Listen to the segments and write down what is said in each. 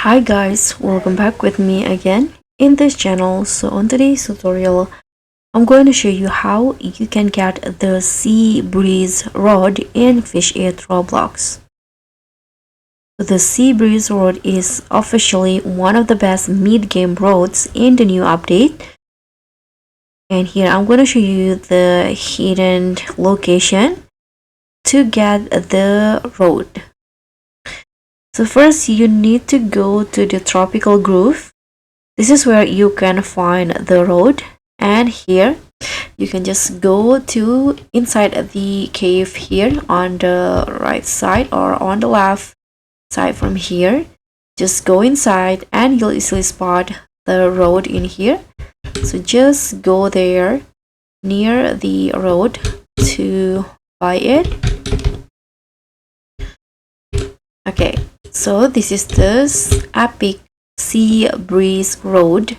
Hi guys, welcome back with me again in this channel. So on today's tutorial, I'm going to show you how you can get the sea breeze rod in Fish 8 Roblox. So the sea breeze rod is officially one of the best mid-game roads in the new update. And here I'm going to show you the hidden location to get the road. So first you need to go to the tropical grove. This is where you can find the road, and here you can just go to inside the cave here on the right side or on the left side from here. Just go inside and you'll easily spot the road in here. So just go there near the road to buy it. Okay, so this is the epic sea breeze road.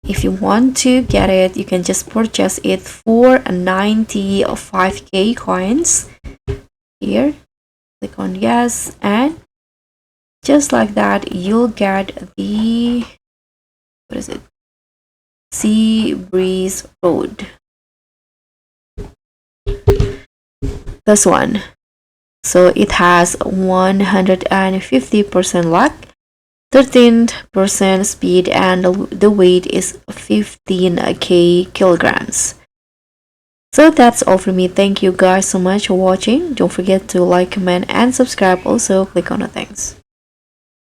If you want to get it, you can just purchase it for 95k coins. Here, click on yes, and just like that you'll get the sea breeze road, this one. So it has 150% luck, 13% speed, and the weight is 15k kilograms. So that's all for me. Thank you guys so much for watching. Don't forget to like, comment, and subscribe. Also click on the thanks.